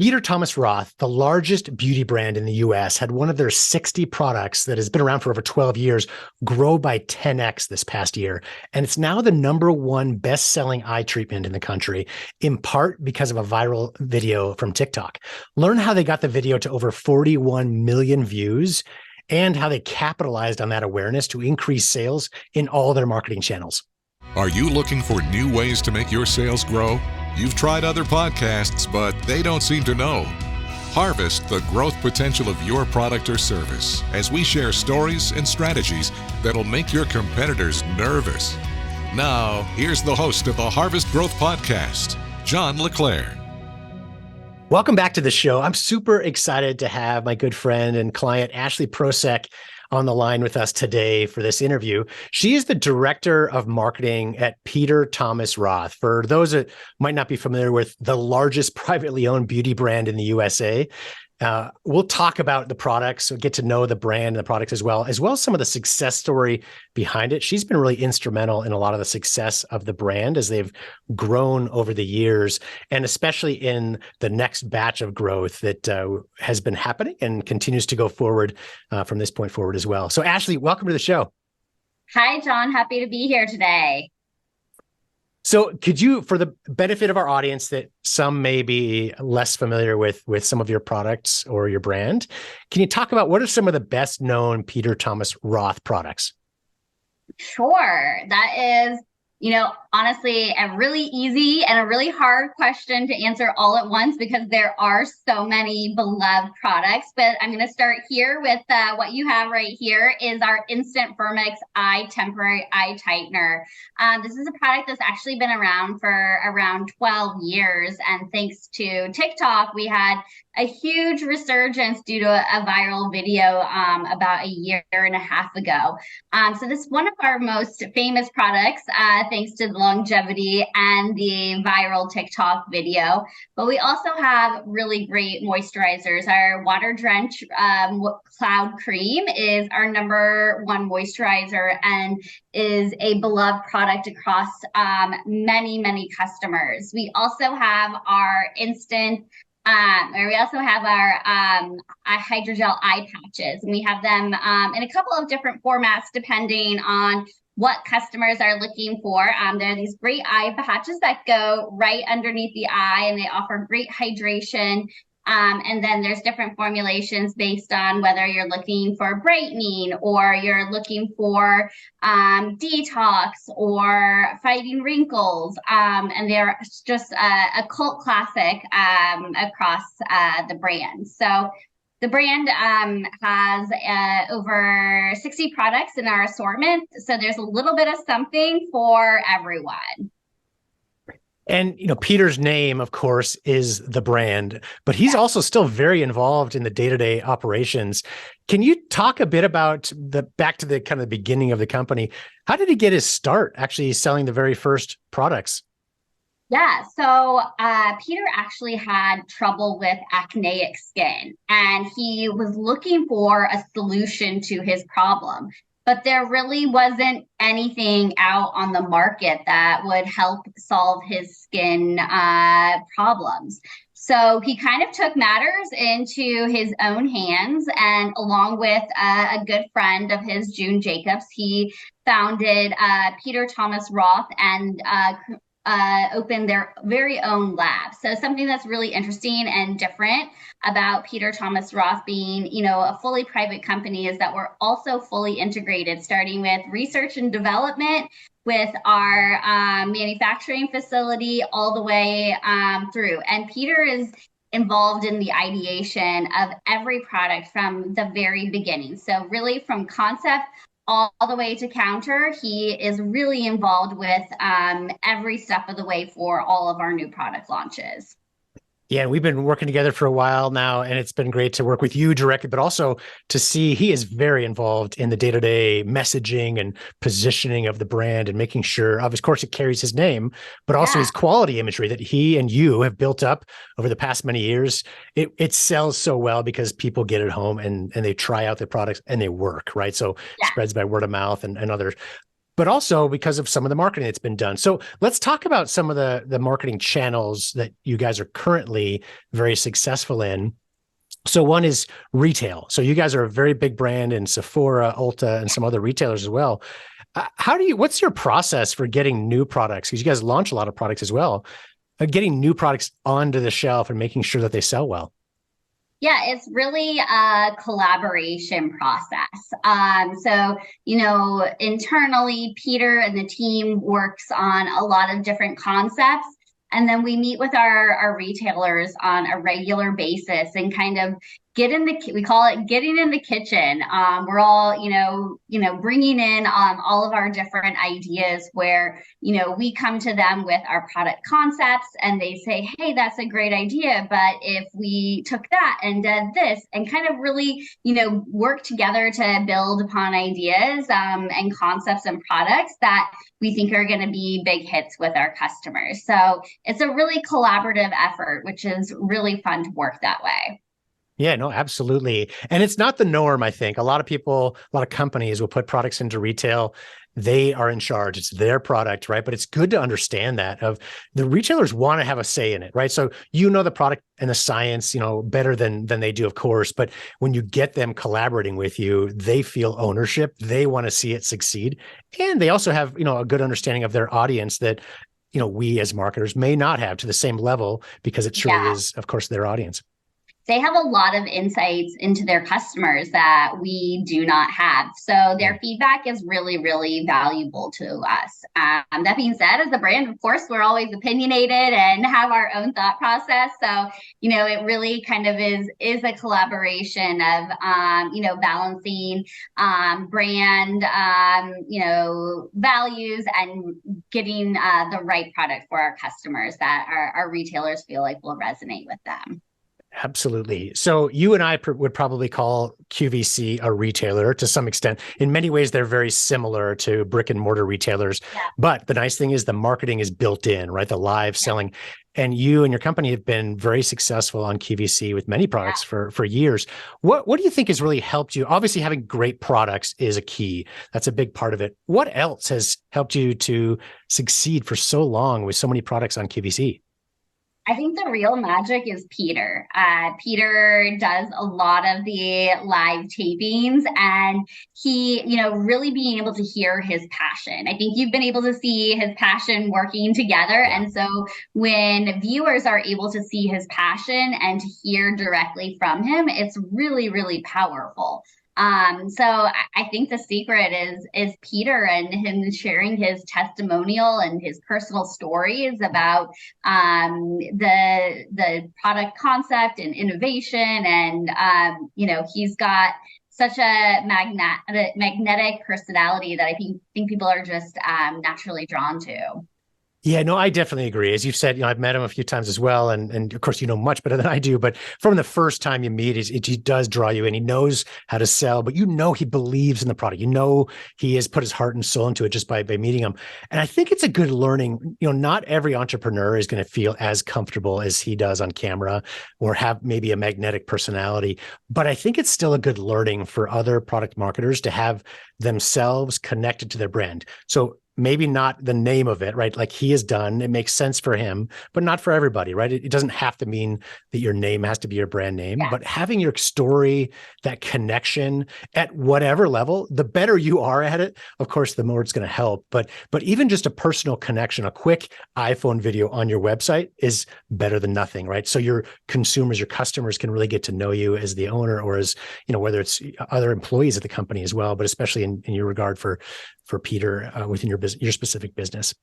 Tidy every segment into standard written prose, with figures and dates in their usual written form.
Peter Thomas Roth, the largest beauty brand in the US, had one of their 60 products that has been around for over 12 years grow by 10x this past year. And it's now the number one best-selling eye treatment in the country, in part because of a viral video from TickTock. Learn how they got the video to over 41 million views and how they capitalized on that awareness to increase sales in all their marketing channels. Are you looking for new ways to make your sales grow? You've tried other podcasts, but they don't seem to know. Harvest the growth potential of your product or service as we share stories and strategies that'll make your competitors nervous. Now, here's the host of the Harvest Growth Podcast, John LeClaire. Welcome back to the show. I'm super excited to have my good friend and client, Ashley Prosek, on the line with us today for this interview. She is the director of marketing at Peter Thomas Roth. For those that might not be familiar with the largest privately owned beauty brand in the USA, we'll talk about the products, so get to know the brand and the products as well as some of the success story behind it. She's been really instrumental in a lot of the success of the brand as they've grown over the years, and especially in the next batch of growth that has been happening and continues to go forward from this point forward as well. So Ashley, welcome to the show. Hi, John. Happy to be here today. So could you, for the benefit of our audience that some may be less familiar with some of your products or your brand, can you talk about what are some of the best known Peter Thomas Roth products? Sure. That is, honestly, a really easy and a really hard question to answer all at once because there are so many beloved products. But I'm going to start here with what you have right here is our Instant Firmex Eye Temporary Eye Tightener. This is a product that's actually been around for around 12 years. And thanks to TickTock, we had a huge resurgence due to a viral video about a year and a half ago. So this is one of our most famous products, thanks to the longevity and the viral TikTok video. But we also have really great moisturizers. Our Water Drench Cloud Cream is our #1 moisturizer and is a beloved product across many customers. We also have our we also have our hydrogel eye patches, and we have them in a couple of different formats depending on what customers are looking for. There are these great eye patches that go right underneath the eye, and they offer great hydration. And then there's different formulations based on whether you're looking for brightening or you're looking for detox or fighting wrinkles. And they're just a cult classic across the brand. So the brand has over 60 products in our assortment. So there's a little bit of something for everyone. And, Peter's name, of course, is the brand, but he's also still very involved in the day-to-day operations. Can you talk a bit about back to the kind of the beginning of the company? How did he get his start actually selling the very first products? Yeah, so Peter actually had trouble with acneic skin, and he was looking for a solution to his problem. But there really wasn't anything out on the market that would help solve his skin problems. So he kind of took matters into his own hands, and along with a good friend of his, June Jacobs, he founded Peter Thomas Roth and opened their very own lab. So something that's really interesting and different about Peter Thomas Roth being, a fully private company is that we're also fully integrated, starting with research and development with our manufacturing facility all the way through. And Peter is involved in the ideation of every product from the very beginning. So really from concept all the way to counter, he is really involved with every step of the way for all of our new product launches. Yeah, we've been working together for a while now, and it's been great to work with you directly, but also to see he is very involved in the day-to-day messaging and positioning of the brand and making sure, of course, it carries his name, but also his quality imagery that he and you have built up over the past many years. It sells so well because people get it home and they try out the products and they work, right? So it spreads by word of mouth and other but also because of some of the marketing that's been done. So let's talk about some of the marketing channels that you guys are currently very successful in. So one is retail. So you guys are a very big brand in Sephora, Ulta, and some other retailers as well. What's your process for getting new products? Because you guys launch a lot of products as well, getting new products onto the shelf and making sure that they sell well. Yeah, it's really a collaboration process. So, internally, Peter and the team works on a lot of different concepts. And then we meet with our retailers on a regular basis and kind of we call it getting in the kitchen. We're all, bringing in all of our different ideas where, we come to them with our product concepts and they say, hey, that's a great idea. But if we took that and did this and kind of really, work together to build upon ideas and concepts and products that we think are going to be big hits with our customers. So it's a really collaborative effort, which is really fun to work that way. Yeah, no, absolutely. And it's not the norm, I think. A lot of companies will put products into retail. They are in charge. It's their product, right? But it's good to understand that of the retailers want to have a say in it, right? So the product and the science, better than they do, of course. But when you get them collaborating with you, they feel ownership. They want to see it succeed. And they also have, a good understanding of their audience that, we as marketers may not have to the same level because it truly is, of course, their audience. They have a lot of insights into their customers that we do not have. So their feedback is really, really valuable to us. That being said, as a brand, of course, we're always opinionated and have our own thought process. So, it really kind of is a collaboration of, balancing brand, values and getting the right product for our customers that our retailers feel like will resonate with them. Absolutely. So you and I would probably call QVC a retailer to some extent. In many ways, they're very similar to brick and mortar retailers. Yeah. But the nice thing is the marketing is built in, right? The live selling. And you and your company have been very successful on QVC with many products for years. What do you think has really helped you? Obviously, having great products is a key. That's a big part of it. What else has helped you to succeed for so long with so many products on QVC? I think the real magic is Peter. Peter does a lot of the live tapings and he, really being able to hear his passion. I think you've been able to see his passion working together. And so when viewers are able to see his passion and to hear directly from him, it's really, really powerful. So I think the secret is Peter and him sharing his testimonial and his personal stories about the product concept and innovation. And he's got such a magnetic personality that I think people are just naturally drawn to. Yeah, no, I definitely agree. As you've said, I've met him a few times as well. And of course, much better than I do. But from the first time you meet, he does draw you in. He knows how to sell, but he believes in the product. He has put his heart and soul into it just by meeting him. And I think it's a good learning. Not every entrepreneur is going to feel as comfortable as he does on camera or have maybe a magnetic personality. But I think it's still a good learning for other product marketers to have themselves connected to their brand. So maybe not the name of it, right? Like he has done, it makes sense for him, but not for everybody, right? It doesn't have to mean that your name has to be your brand name, but having your story, that connection at whatever level, the better you are at it, of course, the more it's going to help. But even just a personal connection, a quick iPhone video on your website is better than nothing, right? So your consumers, your customers can really get to know you as the owner or as, whether it's other employees at the company as well, but especially in your regard for Peter within your specific business.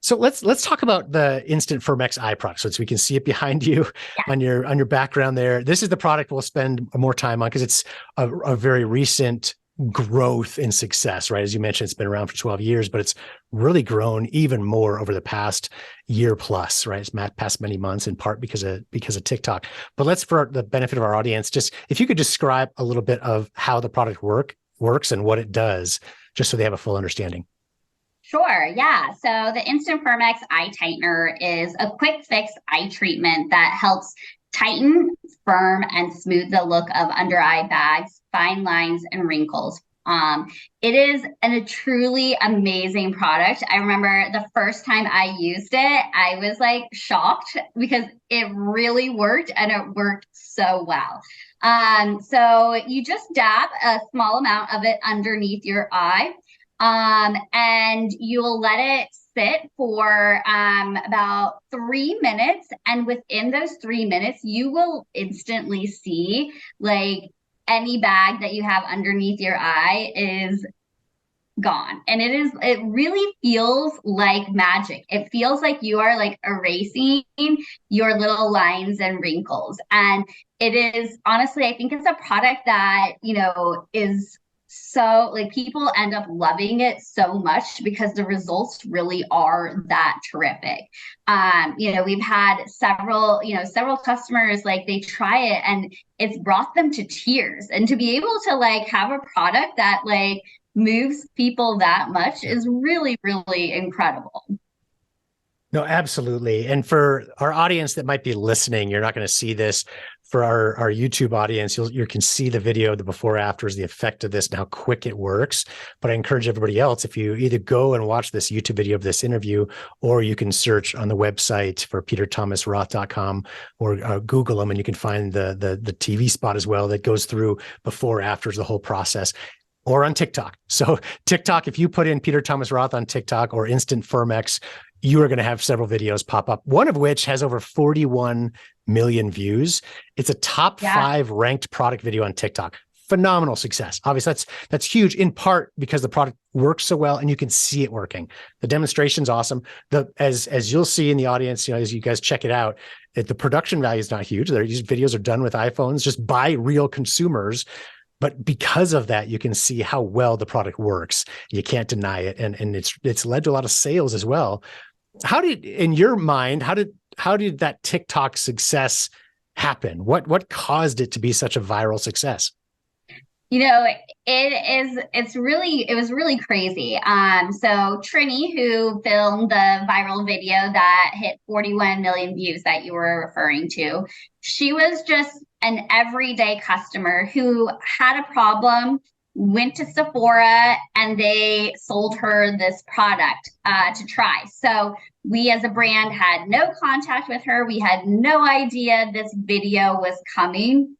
So let's talk about the Instant Firmex eye product. So we can see it behind you on your background there. This is the product we'll spend more time on because it's a very recent growth in success, right? As you mentioned, it's been around for 12 years, but it's really grown even more over the past year plus, right? It's past many months in part because of TickTock. But for the benefit of our audience, just if you could describe a little bit of how the product works and what it does, just so they have a full understanding. Sure. Yeah. So the Instant Firmex Eye Tightener is a quick fix eye treatment that helps tighten, firm, and smooth the look of under eye bags, fine lines, and wrinkles It is a truly amazing product. I remember the first time I used it, I was like shocked because it really worked and it worked so well. So you just dab a small amount of it underneath your eye, and you'll let it sit for about 3 minutes. And within those 3 minutes, you will instantly see like any bag that you have underneath your eye is gone. And it really feels like magic. It feels like you are like erasing your little lines and wrinkles. And it is honestly, I think it's a product that, is so like people end up loving it so much because the results really are that terrific. We've had several customers, like they try it and it's brought them to tears. And to be able to like have a product that like moves people that much is really, really incredible. No, absolutely. And for our audience that might be listening, you're not going to see this. For our YouTube audience, you can see the video, the before afters, the effect of this and how quick it works. But I encourage everybody else, if you either go and watch this YouTube video of this interview, or you can search on the website for PeterThomasRoth.com or Google them, and you can find the TV spot as well that goes through before, afters, the whole process. Or on TickTock. So TickTock, if you put in Peter Thomas Roth on TickTock or Instant Firmex, you are going to have several videos pop up, one of which has over 41 million views. It's a top 5 ranked product video on TikTok. Phenomenal success. Obviously, that's huge, in part because the product works so well and you can see it working. The demonstration's awesome. As you'll see in the audience, as you guys check it out, the production value is not huge. These videos are done with iPhones just by real consumers. But because of that, you can see how well the product works. You can't deny it. And it's led to a lot of sales as well. In your mind, how did that TikTok success happen? What caused it to be such a viral success? It was really crazy. So Trini, who filmed the viral video that hit 41 million views that you were referring to, she was just an everyday customer who had a problem, went to Sephora, and they sold her this product to try. So we as a brand had no contact with her. We had no idea this video was coming.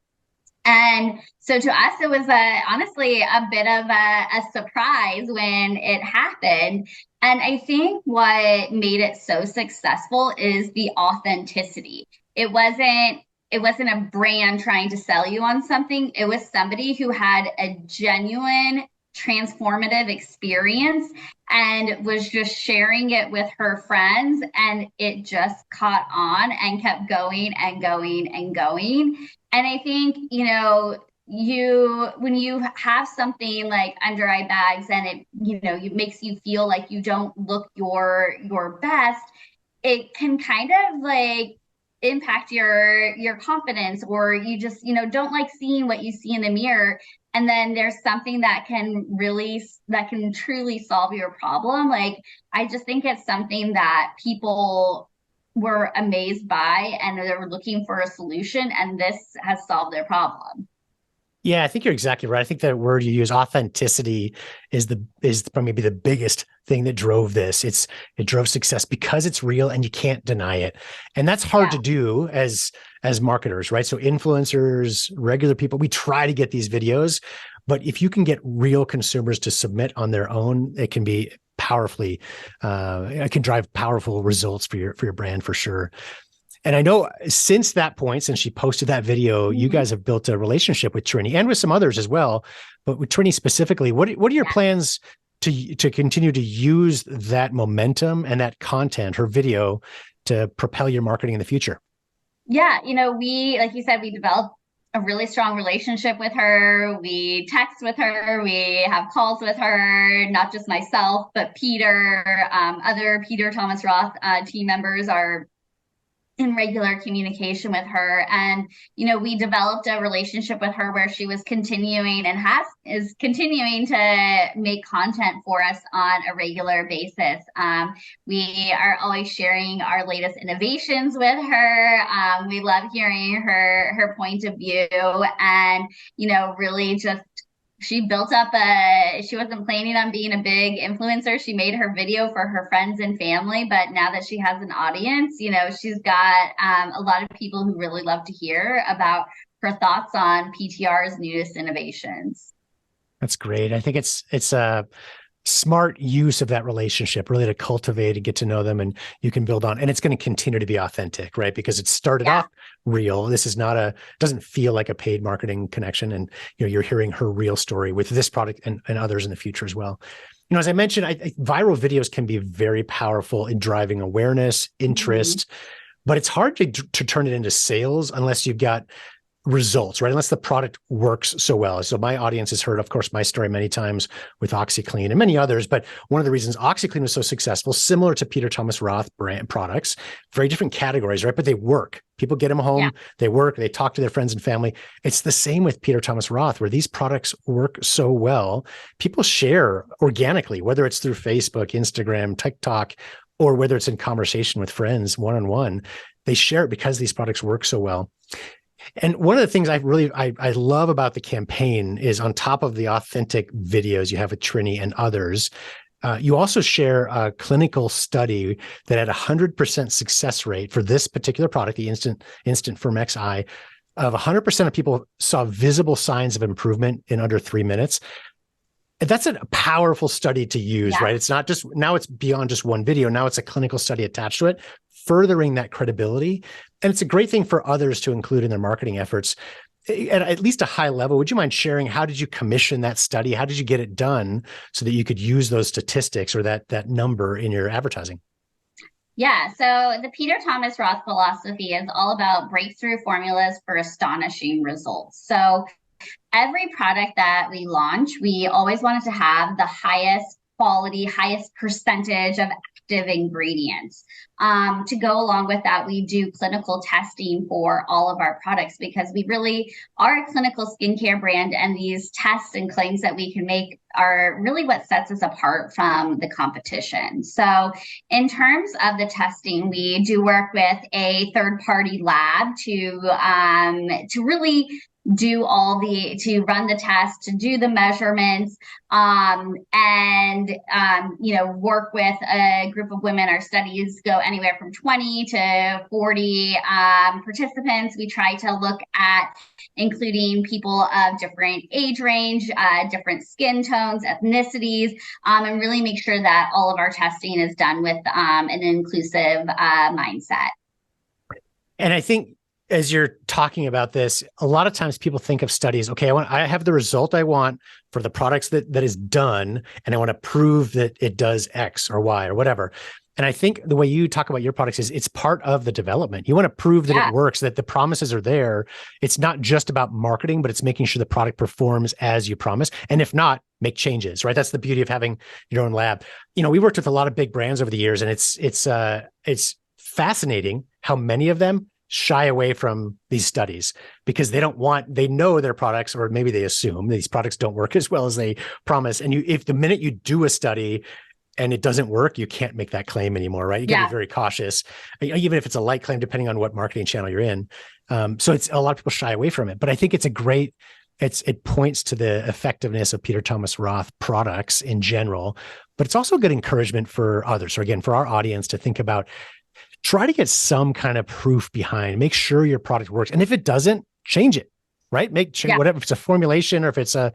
And so to us, it was honestly a bit of a surprise when it happened. And I think what made it so successful is the authenticity. It wasn't a brand trying to sell you on something. It was somebody who had a genuine transformative experience and was just sharing it with her friends, and it just caught on and kept going and going and going. And I think, when you have something like under eye bags and it makes you feel like you don't look your best, it can kind of like impact your confidence, or you just don't like seeing what you see in the mirror. And then there's something that can truly solve your problem. Like, I just think it's something that people were amazed by, and they were looking for a solution, and this has solved their problem. Yeah, I think you're exactly right. I think that word you use, authenticity, is maybe the biggest thing that drove this. It drove success because it's real and you can't deny it. And that's hard to do as marketers, right? So influencers, regular people, we try to get these videos, but if you can get real consumers to submit on their own, it can be powerfully, it can drive powerful results for your brand for sure. And I know since that point, since she posted that video, you guys have built a relationship with Trini and with some others as well. But with Trini specifically, what are your plans to continue to use that momentum and that content, her video, to propel your marketing in the future? Yeah, we, like you said, we developed a really strong relationship with her. We text with her. We have calls with her, not just myself, but Peter, other Peter Thomas Roth team members are in regular communication with her. And, we developed a relationship with her where she was continuing and is continuing to make content for us on a regular basis. We are always sharing our latest innovations with her. We love hearing her point of view, and, really just she built up she wasn't planning on being a big influencer. She made her video for her friends and family, but now that she has an audience, she's got a lot of people who really love to hear about her thoughts on PTR's newest innovations. That's great. I think it's a smart use of that relationship, really, to cultivate and get to know them, and you can build on, and it's going to continue to be authentic, right? Because it started off real. This is doesn't feel like a paid marketing connection. And, you're hearing her real story with this product and others in the future as well. As I mentioned, viral videos can be very powerful in driving awareness, interest, but it's hard to turn it into sales unless you've got results, right? Unless the product works so well. So my audience has heard, of course, my story many times with OxyClean and many others. But one of the reasons OxyClean was so successful, similar to Peter Thomas Roth brand products, very different categories, right? But they work. People get them home, they work, they talk to their friends and family. It's the same with Peter Thomas Roth, where these products work so well. People share organically, whether it's through Facebook, Instagram, TickTock, or whether it's in conversation with friends one-on-one. They share it because these products work so well. And one of the things I love about the campaign is, on top of the authentic videos you have with Trini and others, you also share a clinical study that had 100% success rate for this particular product, the Instant Firmex Eye, of 100% of people saw visible signs of improvement in under 3 minutes. And that's a powerful study to use, right? It's not just, now it's beyond just one video. Now it's a clinical study attached to it, furthering that credibility. And it's a great thing for others to include in their marketing efforts. At least a high level, would you mind sharing, how did you commission that study? How did you get it done so that you could use those statistics or that number in your advertising? Yeah, so the Peter Thomas Roth philosophy is all about breakthrough formulas for astonishing results. So every product that we launch, we always wanted to have the highest quality, highest percentage of active ingredients. To go along with that, we do clinical testing for all of our products, because we really are a clinical skincare brand, and these tests and claims that we can make are really what sets us apart from the competition. So in terms of the testing, we do work with a third-party lab to really to run the test, to do the measurements, work with a group of women. Our studies go anywhere from 20 to 40 participants. We try to look at including people of different age range, different skin tones, ethnicities, and really make sure that all of our testing is done with an inclusive mindset. And I think, as you're talking about this, a lot of times people think of studies, okay, I have the result I want for the products that is done, and I want to prove that it does X or Y or whatever. And I think the way you talk about your products is it's part of the development. You want to prove that it works, that the promises are there. It's not just about marketing, but it's making sure the product performs as you promise. And if not, make changes, right? That's the beauty of having your own lab. We worked with a lot of big brands over the years, and it's fascinating how many of them shy away from these studies because they know their products, or maybe they assume these products don't work as well as they promise. And if the minute you do a study and it doesn't work, you can't make that claim anymore, right? You got to be very cautious, even if it's a light claim, depending on what marketing channel you're in. So it's a lot of people shy away from it, but I think it's it points to the effectiveness of Peter Thomas Roth products in general, but it's also good encouragement for others. So again, for our audience to think about, try to get some kind of proof behind, make sure your product works. And if it doesn't, change it, right? Whatever, if it's a formulation or if it's a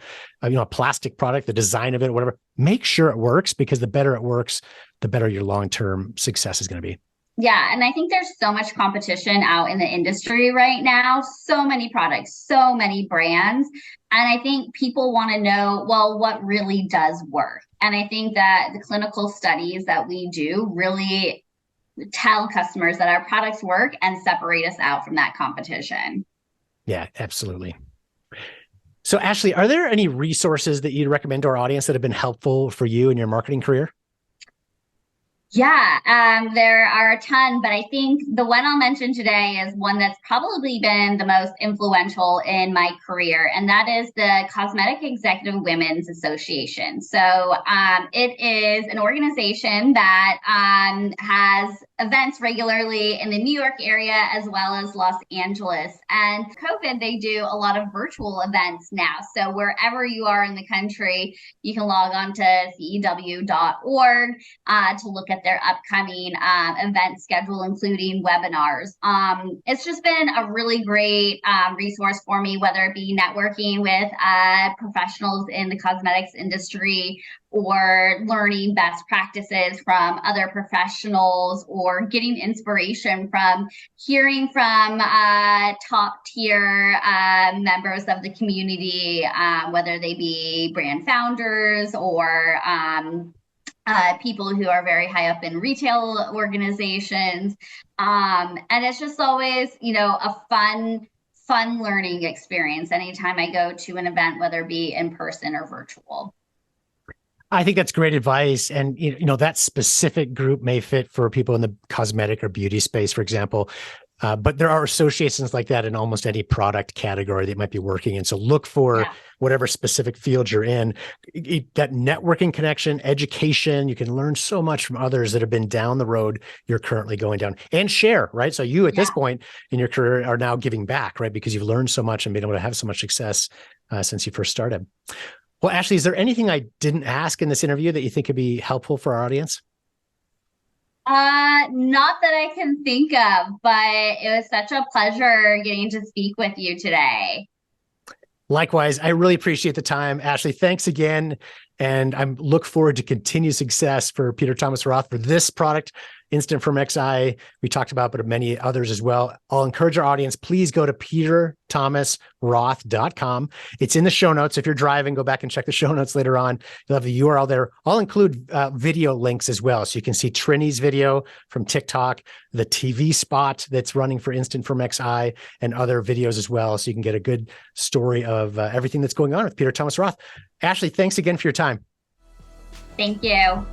plastic product, the design of it, whatever, make sure it works, because the better it works, the better your long-term success is going to be. Yeah. And I think there's so much competition out in the industry right now, so many products, so many brands. And I think people want to know, well, what really does work? And I think that the clinical studies that we do really tell customers that our products work and separate us out from that competition. Yeah, absolutely. So Ashley, are there any resources that you'd recommend to our audience that have been helpful for you in your marketing career? Yeah, there are a ton, but I think the one I'll mention today is one that's probably been the most influential in my career, and that is the Cosmetic Executive Women's Association. So it is an organization that has events regularly in the New York area as well as Los Angeles. And COVID, they do a lot of virtual events now. So wherever you are in the country, you can log on to cew.org to look at their upcoming event schedule, including webinars. It's just been a really great resource for me, whether it be networking with professionals in the cosmetics industry or learning best practices from other professionals or getting inspiration from hearing from top tier members of the community, whether they be brand founders or people who are very high up in retail organizations. And it's just always, a fun learning experience anytime I go to an event, whether it be in person or virtual. I think that's great advice. And, that specific group may fit for people in the cosmetic or beauty space, for example. But there are associations like that in almost any product category that might be working in. So look for whatever specific field you're in. That networking connection, education, you can learn so much from others that have been down the road you're currently going down, and share, right? So you at this point in your career are now giving back, right? Because you've learned so much and been able to have so much success since you first started. Well, Ashley, is there anything I didn't ask in this interview that you think could be helpful for our audience? Not that I can think of, but it was such a pleasure getting to speak with you today. Likewise, I really appreciate the time. Ashley, thanks again. And I look forward to continued success for Peter Thomas Roth for this product, Instant Firmex Eye, we talked about, but many others as well. I'll encourage our audience, please go to PeterThomasRoth.com. It's in the show notes. If you're driving, go back and check the show notes later on. You'll have the URL there. I'll include video links as well. So you can see Trini's video from TickTock, the TV spot that's running for Instant Firmex Eye, and other videos as well. So you can get a good story of everything that's going on with Peter Thomas Roth. Ashley, thanks again for your time. Thank you.